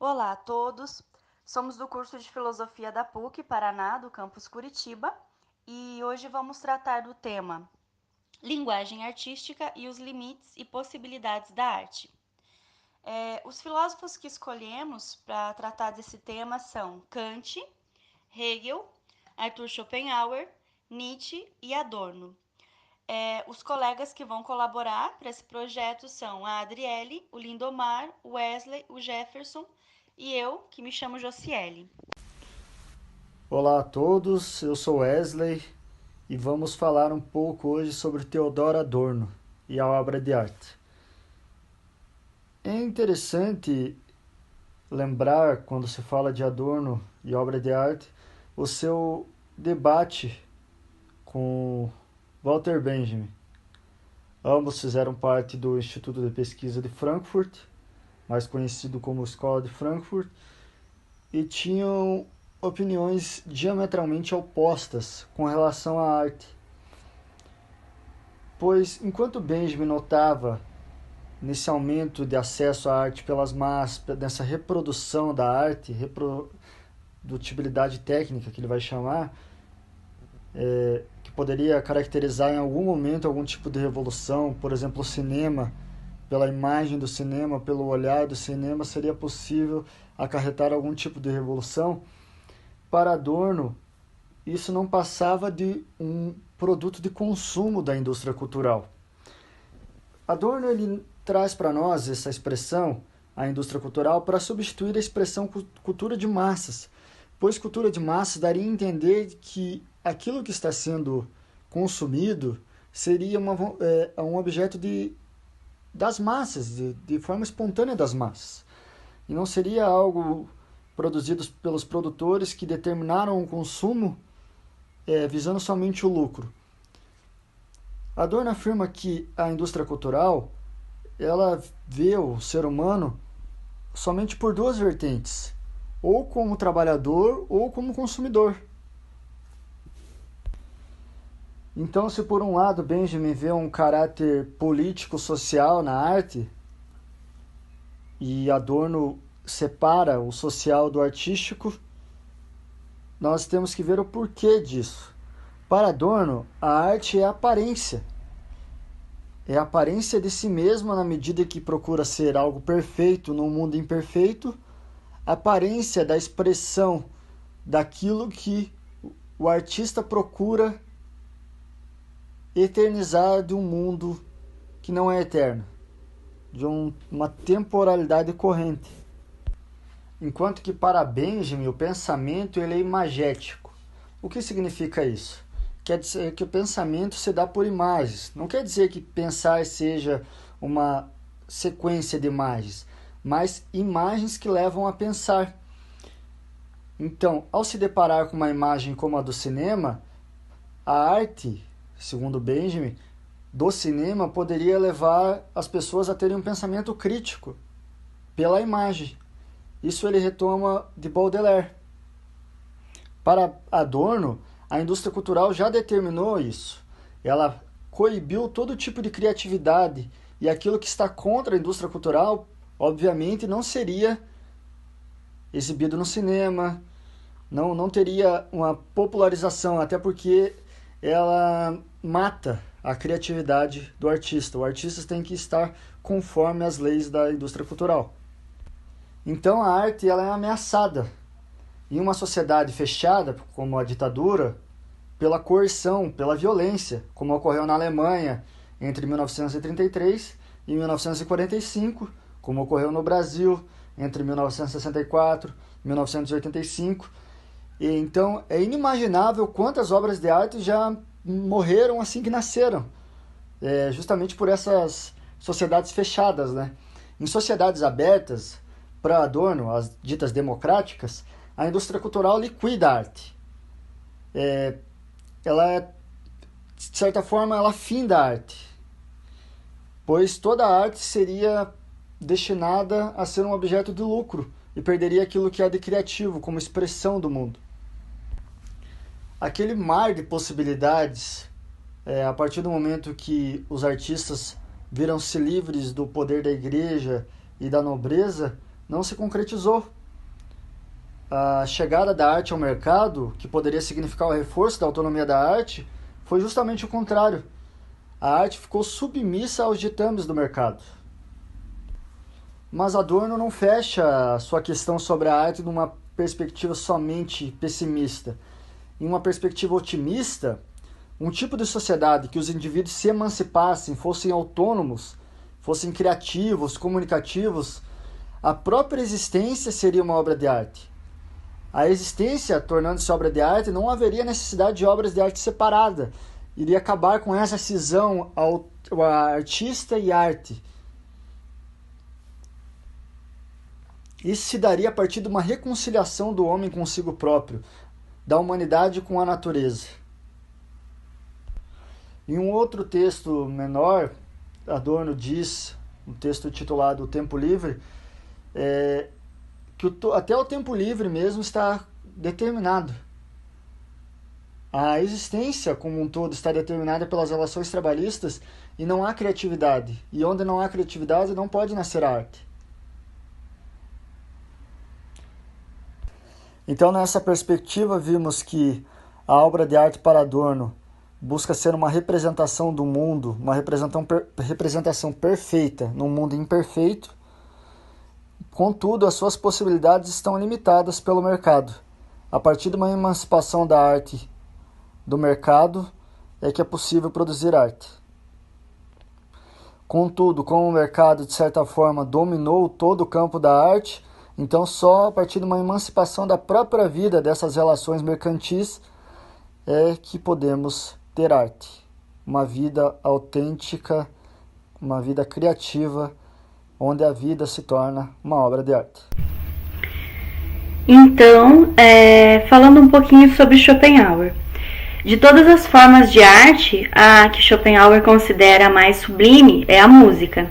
Olá a todos, somos do curso de Filosofia da PUC Paraná, do campus Curitiba, e hoje vamos tratar do tema Linguagem Artística e os Limites e Possibilidades da Arte. Os filósofos que escolhemos para tratar desse tema são Kant, Hegel, Arthur Schopenhauer, Nietzsche e Adorno. Os colegas que vão colaborar para esse projeto são a Adriele, o Lindomar, o Wesley, o Jefferson e eu, que me chamo Josiele. Olá a todos, eu sou Wesley e vamos falar um pouco hoje sobre Theodor Adorno e a obra de arte. É interessante lembrar, quando se fala de Adorno e obra de arte, o seu debate com Walter Benjamin. Ambos fizeram parte do Instituto de Pesquisa de Frankfurt, mais conhecido como Escola de Frankfurt, e tinham opiniões diametralmente opostas com relação à arte. Pois, enquanto Benjamin notava nesse aumento de acesso à arte pelas massas, nessa reprodução da arte, reprodutibilidade técnica que ele vai chamar, que poderia caracterizar em algum momento algum tipo de revolução, por exemplo, o cinema, pela imagem do cinema, pelo olhar do cinema, seria possível acarretar algum tipo de revolução. Para Adorno, isso não passava de um produto de consumo da indústria cultural. Adorno ele traz para nós essa expressão, a indústria cultural, para substituir a expressão cultura de massas, pois cultura de massas daria a entender que aquilo que está sendo consumido seria um objeto das massas, de forma espontânea das massas, e não seria algo produzido pelos produtores que determinaram o consumo visando somente o lucro. Adorno afirma que a indústria cultural ela vê o ser humano somente por duas vertentes, ou como trabalhador ou como consumidor. Então, se por um lado Benjamin vê um caráter político-social na arte, e Adorno separa o social do artístico, nós temos que ver o porquê disso. Para Adorno, a arte é a aparência. É a aparência de si mesma na medida que procura ser algo perfeito num mundo imperfeito, aparência da expressão daquilo que o artista procura eternizar de um mundo que não é eterno, de uma temporalidade corrente. Enquanto que para Benjamin o pensamento ele é imagético. O que significa isso? Quer dizer que o pensamento se dá por imagens. Não quer dizer que pensar seja uma sequência de imagens, mas imagens que levam a pensar. Então, ao se deparar com uma imagem como a do cinema, a arte, segundo Benjamin, do cinema poderia levar as pessoas a terem um pensamento crítico pela imagem. Isso ele retoma de Baudelaire. Para Adorno, a indústria cultural já determinou isso. Ela coibiu todo tipo de criatividade, e aquilo que está contra a indústria cultural, obviamente, não seria exibido no cinema, não teria uma popularização, até porque ela mata a criatividade do artista. O artista tem que estar conforme as leis da indústria cultural. Então a arte ela é ameaçada em uma sociedade fechada, como a ditadura, pela coerção, pela violência, como ocorreu na Alemanha entre 1933 e 1945, como ocorreu no Brasil entre 1964 e 1985. E então é inimaginável quantas obras de arte já morreram assim que nasceram, justamente por essas sociedades fechadas, né? Em sociedades abertas, para Adorno, as ditas democráticas, a indústria cultural liquida a arte. Ela, de certa forma, ela finda a arte, pois toda a arte seria destinada a ser um objeto de lucro e perderia aquilo que há de criativo como expressão do mundo. Aquele mar de possibilidades, a partir do momento que os artistas viram-se livres do poder da igreja e da nobreza, não se concretizou. A chegada da arte ao mercado, que poderia significar o reforço da autonomia da arte, foi justamente o contrário. A arte ficou submissa aos ditames do mercado. Mas Adorno não fecha a sua questão sobre a arte numa perspectiva somente pessimista. Em uma perspectiva otimista, um tipo de sociedade que os indivíduos se emancipassem, fossem autônomos, fossem criativos, comunicativos, a própria existência seria uma obra de arte. A existência, tornando-se obra de arte, não haveria necessidade de obras de arte separada. Iria acabar com essa cisão ao artista e arte. Isso se daria a partir de uma reconciliação do homem consigo próprio, da humanidade com a natureza. Em um outro texto menor, Adorno diz, um texto titulado O Tempo Livre, que até o tempo livre mesmo está determinado. A existência como um todo está determinada pelas relações trabalhistas e não há criatividade. E onde não há criatividade não pode nascer arte. Então, nessa perspectiva, vimos que a obra de arte para Adorno busca ser uma representação do mundo, uma representação perfeita num mundo imperfeito. Contudo, as suas possibilidades estão limitadas pelo mercado. A partir de uma emancipação da arte do mercado é que é possível produzir arte. Contudo, como o mercado, de certa forma, dominou todo o campo da arte, então só a partir de uma emancipação da própria vida dessas relações mercantis é que podemos ter arte. Uma vida autêntica, uma vida criativa, onde a vida se torna uma obra de arte. Então, falando um pouquinho sobre Schopenhauer. De todas as formas de arte, a que Schopenhauer considera a mais sublime é a música.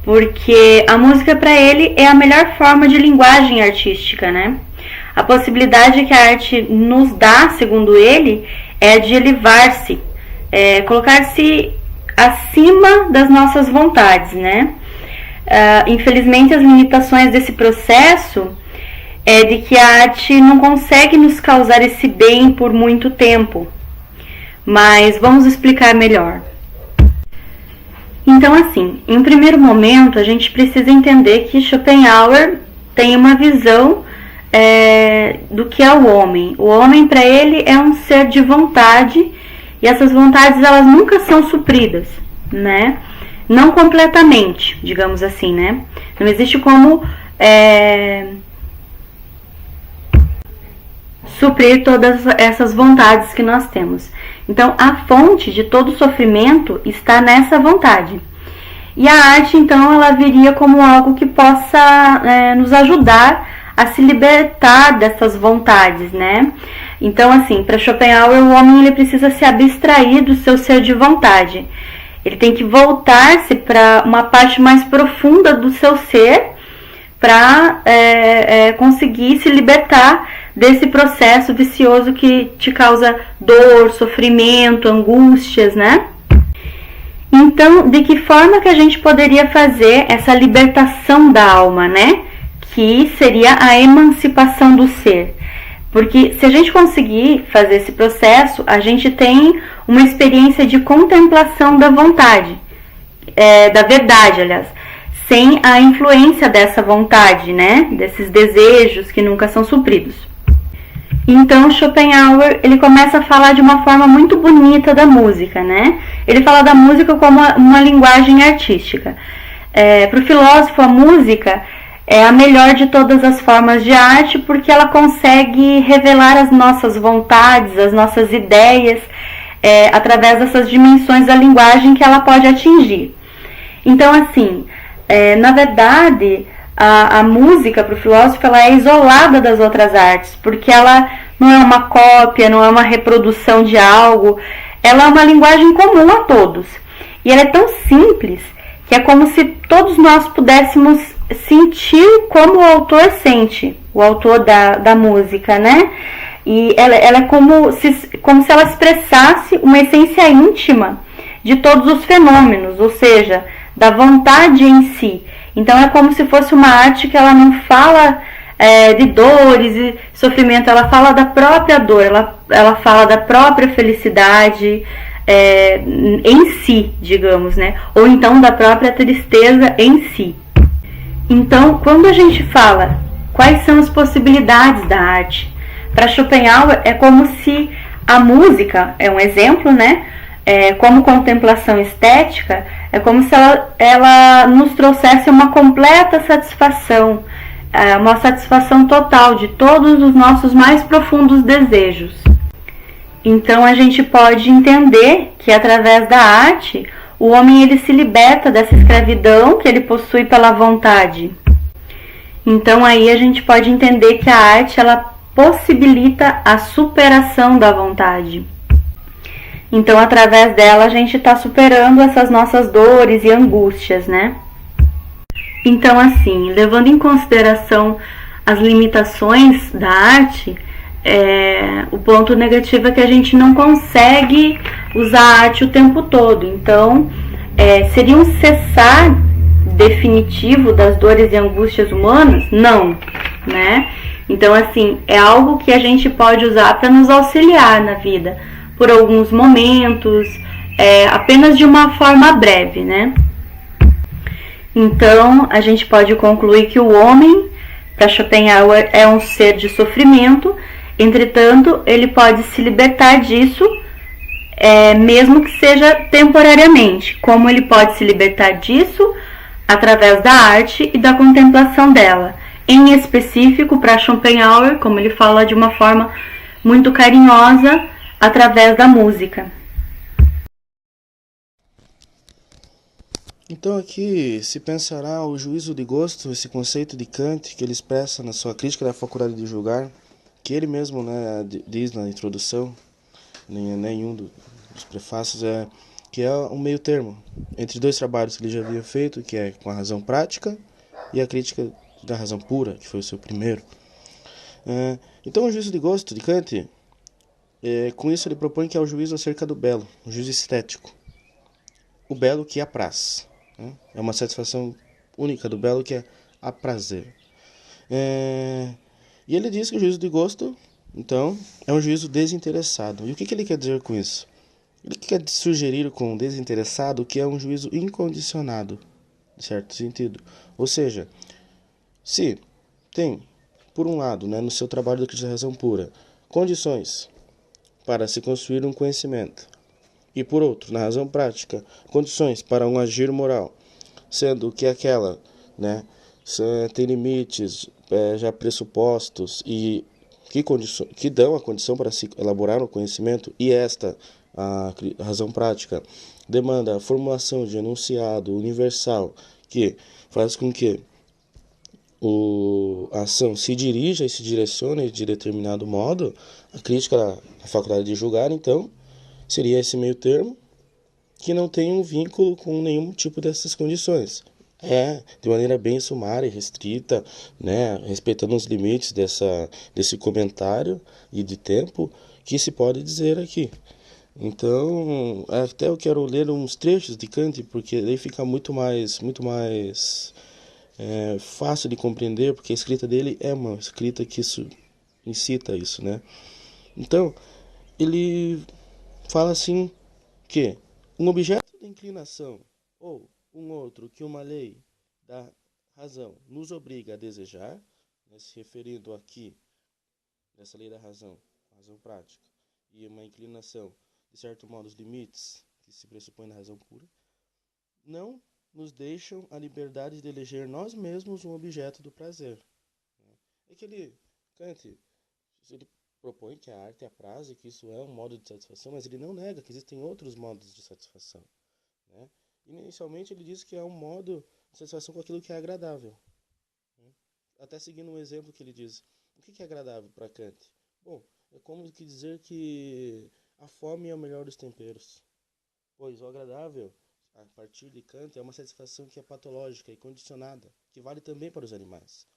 Porque a música para ele é a melhor forma de linguagem artística, né? A possibilidade que a arte nos dá, segundo ele, é de elevar-se, colocar-se acima das nossas vontades, né? Infelizmente, as limitações desse processo é de que a arte não consegue nos causar esse bem por muito tempo. Mas vamos explicar melhor. Então, assim, em um primeiro momento, a gente precisa entender que Schopenhauer tem uma visão do que é o homem. O homem, para ele, é um ser de vontade, e essas vontades, elas nunca são supridas, né? Não completamente, digamos assim, né? Não existe como suprir todas essas vontades que nós temos. Então, a fonte de todo sofrimento está nessa vontade. E a arte, então, ela viria como algo que possa nos ajudar a se libertar dessas vontades, né? Então, assim, para Schopenhauer, o homem ele precisa se abstrair do seu ser de vontade. Ele tem que voltar-se para uma parte mais profunda do seu ser para conseguir se libertar desse processo vicioso que te causa dor, sofrimento, angústias, né? Então, de que forma que a gente poderia fazer essa libertação da alma, né? Que seria a emancipação do ser. Porque se a gente conseguir fazer esse processo, a gente tem uma experiência de contemplação da vontade, da verdade, aliás, sem a influência dessa vontade, né? Desses desejos que nunca são supridos. Então, Schopenhauer, ele começa a falar de uma forma muito bonita da música, né? Ele fala da música como uma linguagem artística. Para o filósofo, a música é a melhor de todas as formas de arte porque ela consegue revelar as nossas vontades, as nossas ideias, através dessas dimensões da linguagem que ela pode atingir. Então, assim, na verdade, a música para o filósofo ela é isolada das outras artes, porque ela não é uma cópia, não é uma reprodução de algo, ela é uma linguagem comum a todos. E ela é tão simples que é como se todos nós pudéssemos sentir como o autor sente, o autor da música, né? E ela é como se ela expressasse uma essência íntima de todos os fenômenos, ou seja, da vontade em si. Então é como se fosse uma arte que ela não fala de dores e sofrimento, ela fala da própria dor, ela fala da própria felicidade em si, digamos, né? Ou então da própria tristeza em si. Então, quando a gente fala quais são as possibilidades da arte, para Schopenhauer é como se a música, é um exemplo, né? Como contemplação estética, é como se ela nos trouxesse uma completa satisfação, uma satisfação total de todos os nossos mais profundos desejos. Então a gente pode entender que através da arte o homem ele se liberta dessa escravidão que ele possui pela vontade. Então aí a gente pode entender que a arte ela possibilita a superação da vontade. Então através dela a gente está superando essas nossas dores e angústias, né? Então assim, levando em consideração as limitações da arte, o ponto negativo é que a gente não consegue usar a arte o tempo todo. Então, seria um cessar definitivo das dores e angústias humanas? Não, né? Então, assim, é algo que a gente pode usar para nos auxiliar na vida, por alguns momentos, apenas de uma forma breve, né? Então, a gente pode concluir que o homem, para Schopenhauer, é um ser de sofrimento. Entretanto, ele pode se libertar disso, mesmo que seja temporariamente. Como ele pode se libertar disso? Através da arte e da contemplação dela. Em específico, para Schopenhauer, como ele fala de uma forma muito carinhosa, através da música. Então aqui se pensará o juízo de gosto, esse conceito de Kant que ele expressa na sua crítica da faculdade de julgar, que ele mesmo, né, diz na introdução, nenhum dos prefácios, que é um meio termo entre dois trabalhos que ele já havia feito, que é com a razão prática e a crítica da razão pura, que foi o seu primeiro. Então o juízo de gosto de Kant, com isso ele propõe que é o juízo acerca do belo, o juízo estético, o belo que apraz. É uma satisfação única do belo que é aprazer. E ele diz que o juízo de gosto, então, é um juízo desinteressado. E o que ele quer dizer com isso? Ele quer sugerir com desinteressado que é um juízo incondicionado, de certo sentido. Ou seja, se tem, por um lado, né, no seu trabalho da crítica da razão pura, condições para se construir um conhecimento, e por outro, na razão prática, condições para um agir moral, sendo que aquela, né, tem limites já pressupostos e que dão a condição para se elaborar um conhecimento, e esta, a razão prática, demanda a formulação de enunciado universal que faz com que a ação se dirija e se direcione de determinado modo. A crítica da faculdade de julgar, então, seria esse meio termo que não tem um vínculo com nenhum tipo dessas condições. De maneira bem sumária e restrita, né, respeitando os limites desse comentário e de tempo que se pode dizer aqui. Então, até eu quero ler uns trechos de Kant, porque daí fica muito mais fácil de compreender, porque a escrita dele é uma escrita que incita isso, né? Então, ele fala assim que um objeto de inclinação ou um outro que uma lei da razão nos obriga a desejar, né, se referindo aqui nessa lei da razão prática, e uma inclinação, de certo modo, os limites que se pressupõem na razão pura, não nos deixam a liberdade de eleger nós mesmos um objeto do prazer. É que Kant, ele propõe que a arte apraz e que isso é um modo de satisfação, mas ele não nega que existem outros modos de satisfação, né? Inicialmente ele diz que é um modo de satisfação com aquilo que é agradável, né? Até seguindo um exemplo que ele diz, o que é agradável para Kant? Bom, é como que dizer que a fome é o melhor dos temperos, pois o agradável, a partir de Kant, é uma satisfação que é patológica e condicionada, que vale também para os animais,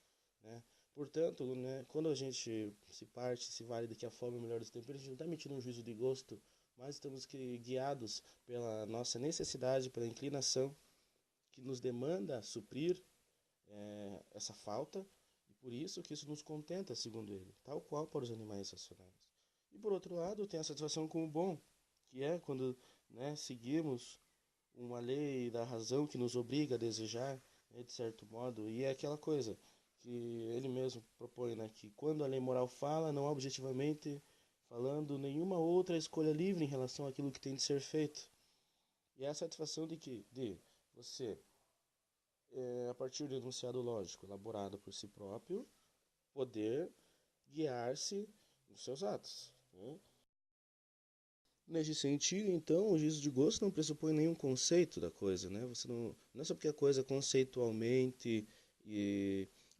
né? Portanto, né, quando a gente se vale de que a fome é o melhor dos temperos, a gente não está emitindo um juízo de gosto, mas estamos guiados pela nossa necessidade, pela inclinação que nos demanda suprir essa falta, e por isso que isso nos contenta, segundo ele, tal qual para os animais racionais. E por outro lado, tem a satisfação com o bom, que é quando, né, seguimos uma lei da razão que nos obriga a desejar, né, de certo modo, e é aquela coisa que ele mesmo propõe, né, que quando a lei moral fala, não há objetivamente falando nenhuma outra escolha livre em relação àquilo que tem de ser feito. E é a satisfação de você, a partir do enunciado lógico elaborado por si próprio, poder guiar-se nos seus atos, né? Nesse sentido, então, o juízo de gosto não pressupõe nenhum conceito da coisa, né? Você não é só porque a coisa conceitualmente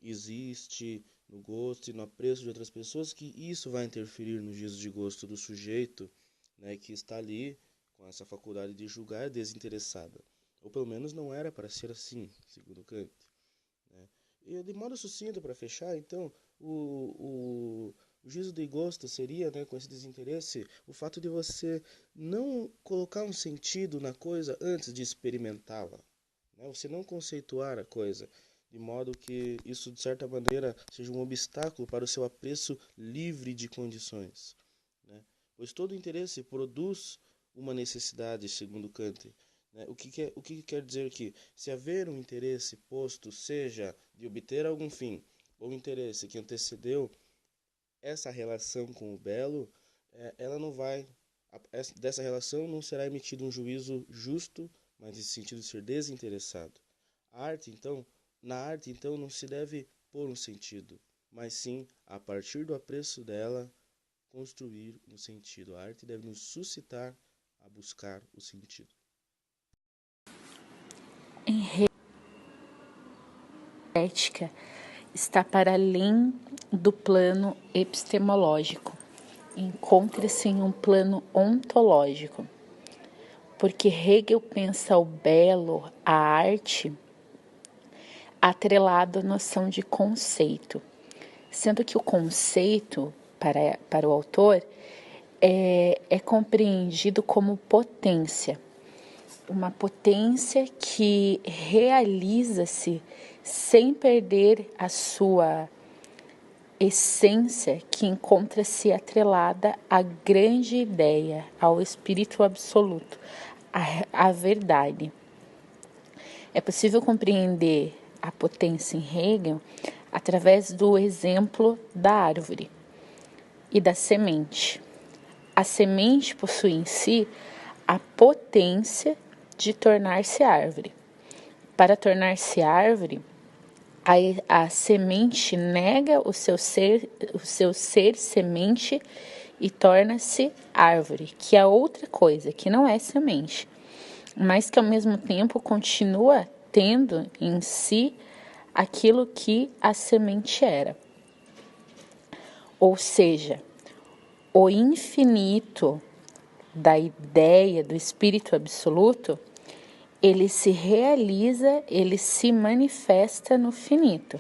existe no gosto e no apreço de outras pessoas que isso vai interferir no juízo de gosto do sujeito, né, que está ali com essa faculdade de julgar desinteressada. Ou pelo menos não era para ser assim, segundo Kant, né? E de modo sucinto, para fechar, então, o juízo de gosto seria, né, com esse desinteresse, o fato de você não colocar um sentido na coisa antes de experimentá-la, né? Você não conceituar a coisa, de modo que isso, de certa maneira, seja um obstáculo para o seu apreço livre de condições, né? Pois todo interesse produz uma necessidade, segundo Kant, né? O que quer dizer aqui? Se haver um interesse posto, seja de obter algum fim, ou interesse que antecedeu essa relação com o belo, ela não vai, dessa relação não será emitido um juízo justo, mas nesse sentido de ser desinteressado. Na arte, então, não se deve pôr um sentido, mas sim, a partir do apreço dela, construir um sentido. A arte deve nos suscitar a buscar o sentido. Ética está para além do plano epistemológico. Encontra-se em um plano ontológico, porque Hegel pensa o belo, a arte, atrelado à noção de conceito, sendo que o conceito, para o autor, é compreendido como potência, uma potência que realiza-se sem perder a sua essência, que encontra-se atrelada à grande ideia, ao espírito absoluto, à verdade. É possível compreender a potência em Hegel através do exemplo da árvore e da semente. A semente possui em si a potência de tornar-se árvore. Para tornar-se árvore, a semente nega o seu ser semente e torna-se árvore, que é outra coisa, que não é semente, mas que ao mesmo tempo continua tendo em si aquilo que a semente era. Ou seja, o infinito da ideia do espírito absoluto, ele se realiza, ele se manifesta no finito.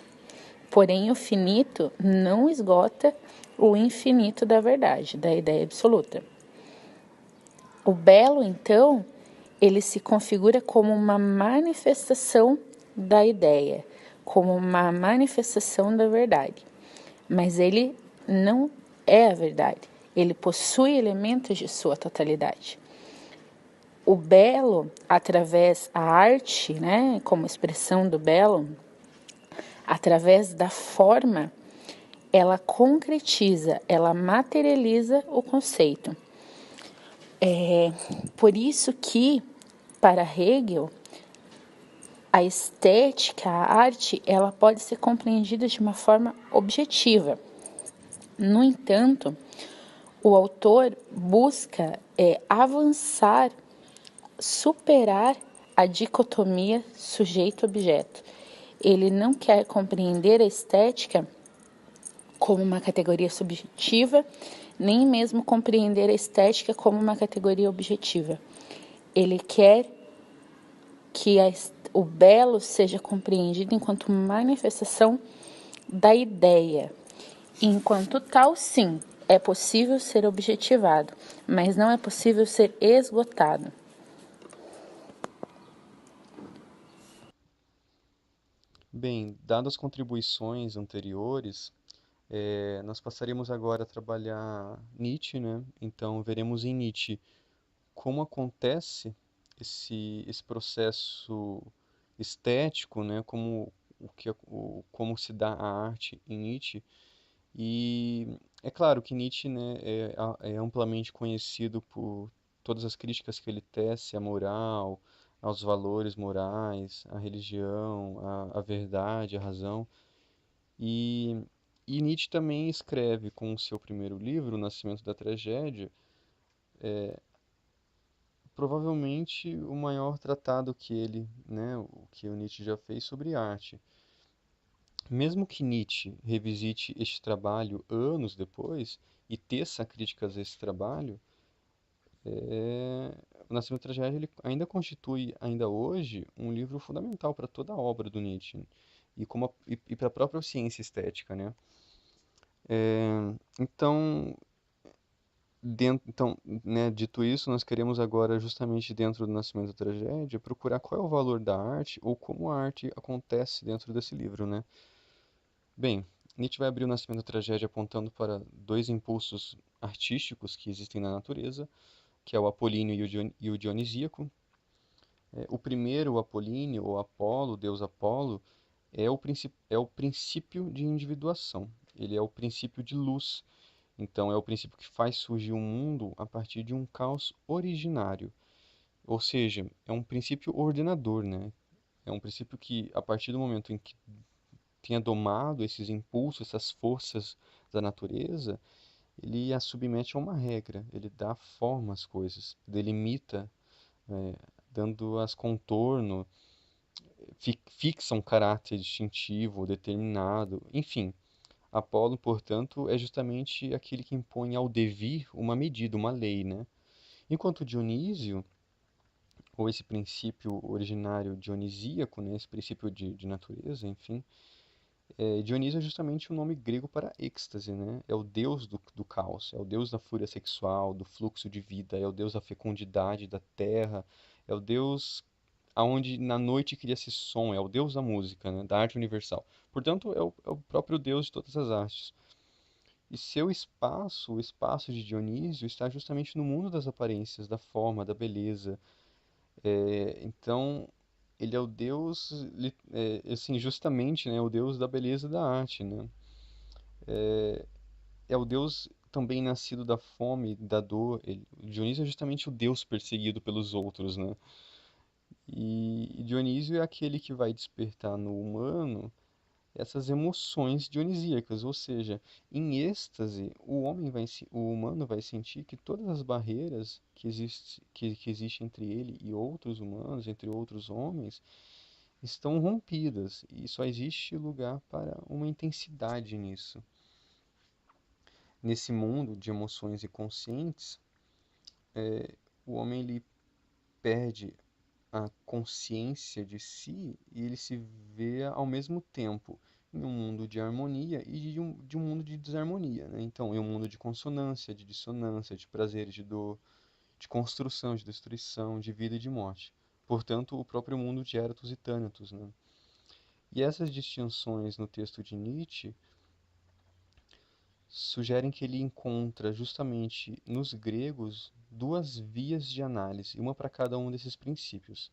Porém, o finito não esgota o infinito da verdade, da ideia absoluta. O belo, então, ele se configura como uma manifestação da ideia, como uma manifestação da verdade. Mas ele não é a verdade. Ele possui elementos de sua totalidade. O belo, através da arte, né, como expressão do belo, através da forma, ela concretiza, ela materializa o conceito. Por isso que, para Hegel, a estética, a arte, ela pode ser compreendida de uma forma objetiva. No entanto, o autor busca avançar, superar a dicotomia sujeito-objeto. Ele não quer compreender a estética como uma categoria subjetiva, nem mesmo compreender a estética como uma categoria objetiva. Ele quer que o belo seja compreendido enquanto manifestação da ideia. Enquanto tal, sim, é possível ser objetivado, mas não é possível ser esgotado. Bem, dadas as contribuições anteriores, nós passaremos agora a trabalhar Nietzsche, né? Então, veremos em Nietzsche como acontece esse processo estético, né? Como se dá a arte em Nietzsche. E é claro que Nietzsche, né, é amplamente conhecido por todas as críticas que ele tece à moral, aos valores morais, à religião, à verdade, à razão. E, e Nietzsche também escreve com o seu primeiro livro, O Nascimento da Tragédia, provavelmente o maior tratado que ele, né, o que o Nietzsche já fez sobre arte. Mesmo que Nietzsche revisite este trabalho anos depois e teça críticas a esse trabalho, o Nascimento da Tragédia ele ainda constitui, ainda hoje, um livro fundamental para toda a obra do Nietzsche e para a própria ciência estética, né? Então, né, dito isso, nós queremos agora, justamente dentro do Nascimento da Tragédia, procurar qual é o valor da arte ou como a arte acontece dentro desse livro, né? Bem, Nietzsche vai abrir o Nascimento da Tragédia apontando para dois impulsos artísticos que existem na natureza, que é o apolíneo e o dionisíaco. O primeiro, o apolíneo, ou Apolo, o deus Apolo, é o princípio de individuação. Ele é o princípio de luz. Então, é o princípio que faz surgir o mundo a partir de um caos originário. Ou seja, é um princípio ordenador, né? É um princípio que, a partir do momento em que tenha domado esses impulsos, essas forças da natureza, ele a submete a uma regra, ele dá forma às coisas, delimita, é, dando-as contorno, fixa um caráter distintivo, determinado, enfim. Apolo, portanto, é justamente aquele que impõe ao devir uma medida, uma lei, né? Enquanto Dionísio, ou esse princípio originário dionisíaco, né, esse princípio de natureza, enfim, Dionísio é justamente o nome grego para êxtase, né? É o deus do caos, é o deus da fúria sexual, do fluxo de vida, é o deus da fecundidade da terra, é o deus aonde na noite cria-se som, é o deus da música, né? Da arte universal. Portanto, é o próprio deus de todas as artes. E seu espaço, o espaço de Dionísio, está justamente no mundo das aparências, da forma, da beleza. Então, ele é o deus, assim, justamente, né, o deus da beleza e da arte, né? É o deus também nascido da fome, da dor. Dionísio é justamente o deus perseguido pelos outros, né? E Dionísio é aquele que vai despertar no humano essas emoções dionisíacas, ou seja, em êxtase, o humano vai sentir que todas as barreiras que existem entre ele e outros humanos, entre outros homens, estão rompidas e só existe lugar para uma intensidade nisso. Nesse mundo de emoções inconscientes, o homem ele perde a consciência de si e ele se vê ao mesmo tempo em um mundo de harmonia e de um mundo de desarmonia, né? Então, em um mundo de consonância, de dissonância, de prazer e de dor, de construção, de destruição, de vida e de morte. Portanto, o próprio mundo de Eros e Thanatos, né? E essas distinções no texto de Nietzsche sugerem que ele encontra justamente nos gregos duas vias de análise, uma para cada um desses princípios.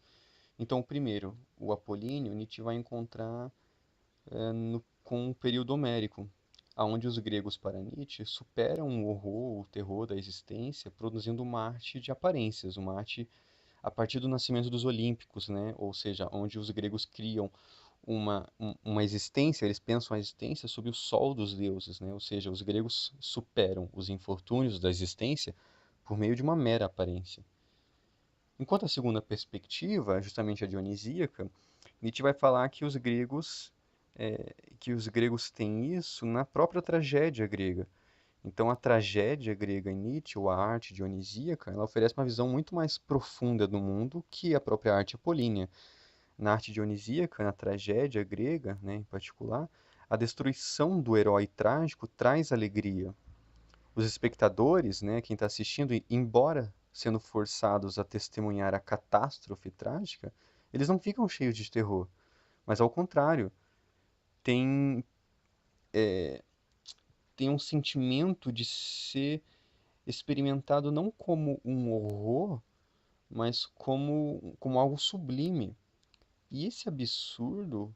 Então, primeiro, o apolíneo, Nietzsche vai encontrar com o período homérico, aonde os gregos para Nietzsche superam o horror, o terror da existência, produzindo uma arte de aparências, uma arte a partir do nascimento dos Olímpicos, né? Ou seja, onde os gregos criam uma existência, eles pensam a existência sob o sol dos deuses, né? Ou seja, os gregos superam os infortúnios da existência por meio de uma mera aparência. Enquanto a segunda perspectiva, justamente a dionisíaca, Nietzsche vai falar que os gregos têm isso na própria tragédia grega. Então, a tragédia grega em Nietzsche, ou a arte dionisíaca, ela oferece uma visão muito mais profunda do mundo que a própria arte apolínea. Na arte dionisíaca, na tragédia grega, né, em particular, a destruição do herói trágico traz alegria. Os espectadores, né, quem está assistindo, embora sendo forçados a testemunhar a catástrofe trágica, eles não ficam cheios de terror, mas ao contrário, tem, tem um sentimento de ser experimentado não como um horror, mas como algo sublime. E esse absurdo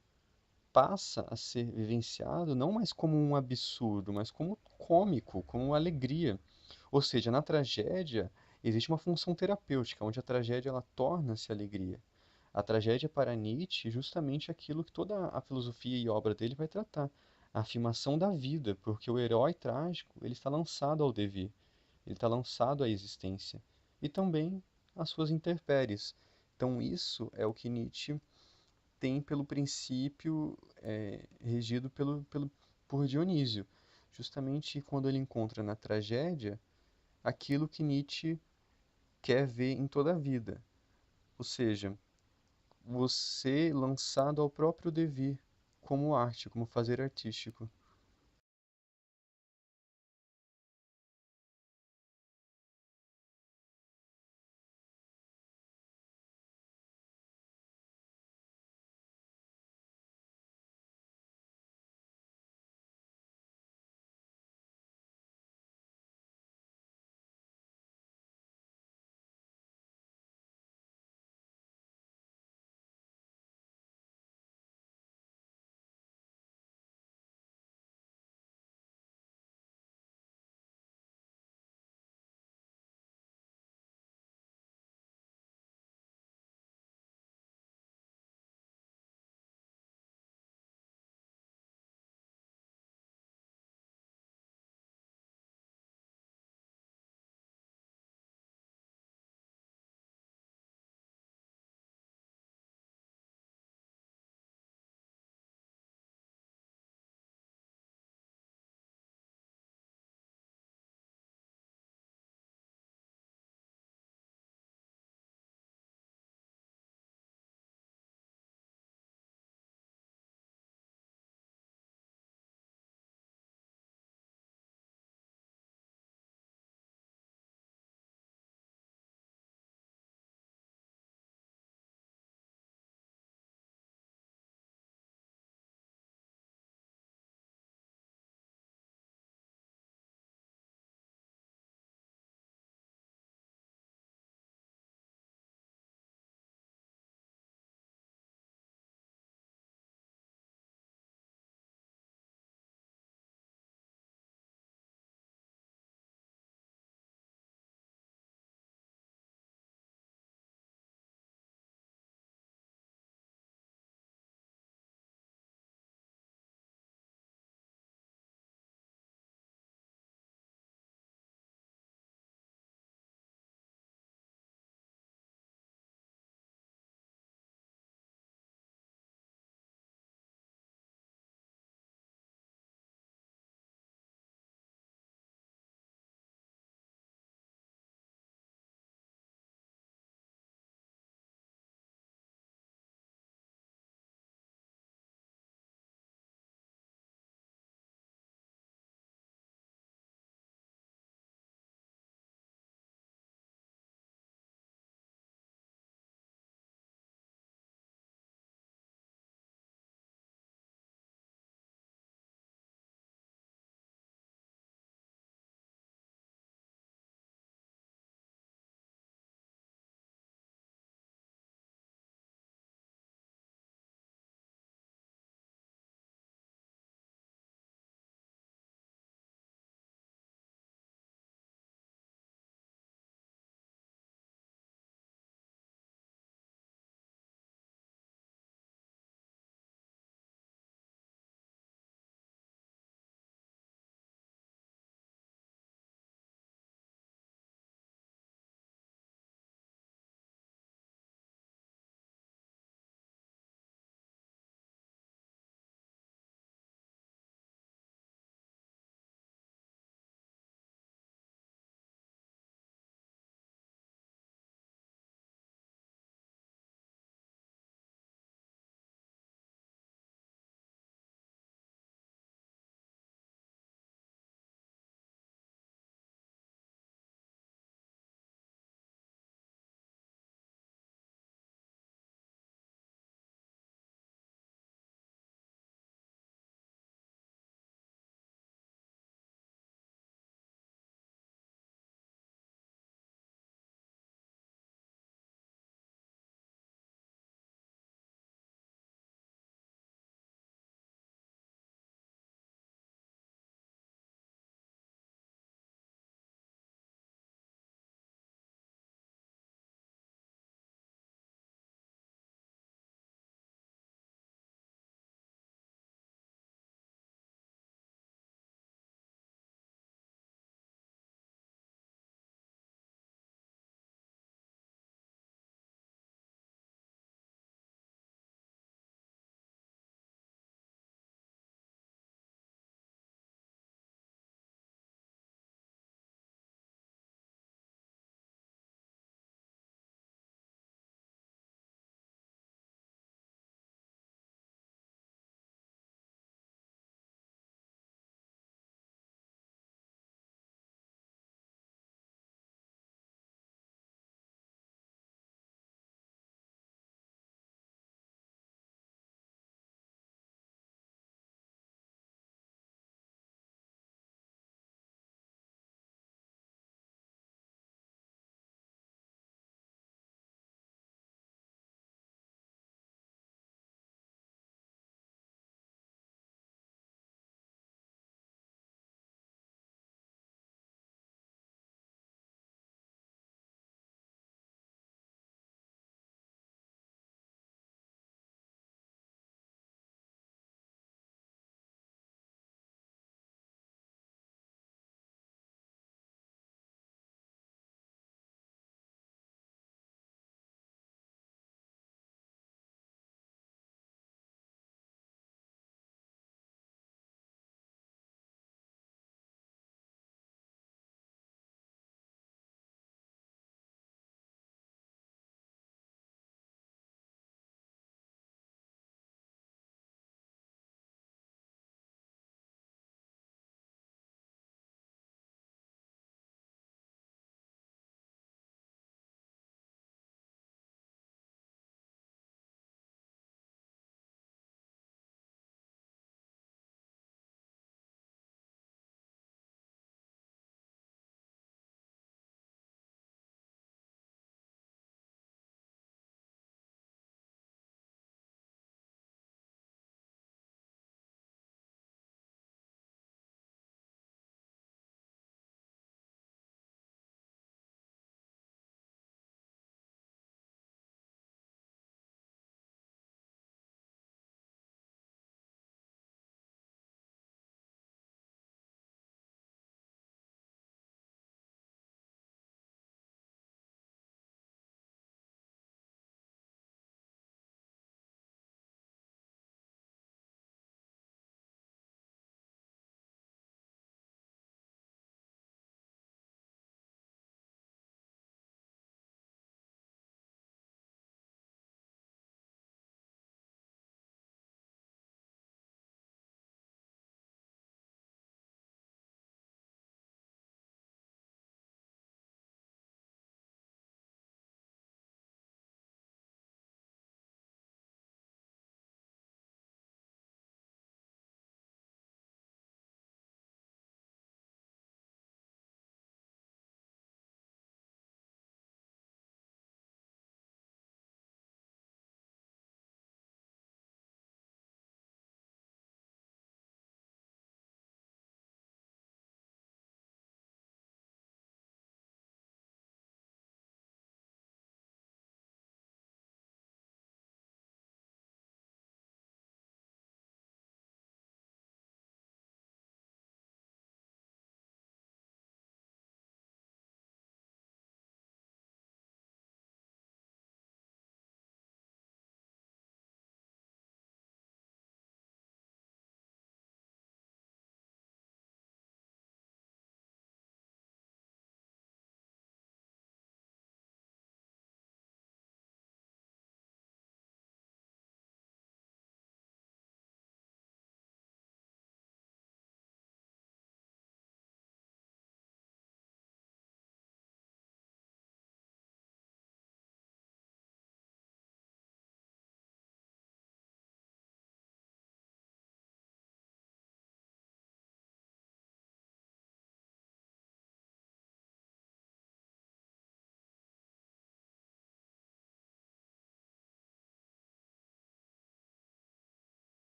passa a ser vivenciado não mais como um absurdo, mas como cômico, como alegria. Ou seja, na tragédia existe uma função terapêutica, onde a tragédia ela torna-se alegria. A tragédia para Nietzsche é justamente aquilo que toda a filosofia e obra dele vai tratar, a afirmação da vida, porque o herói trágico ele está lançado ao devir, ele está lançado à existência e também às suas intempéries. Então isso é o que Nietzsche tem pelo princípio regido por Dionísio, justamente quando ele encontra na tragédia aquilo que Nietzsche quer ver em toda a vida, ou seja, você lançado ao próprio devir, como arte, como fazer artístico.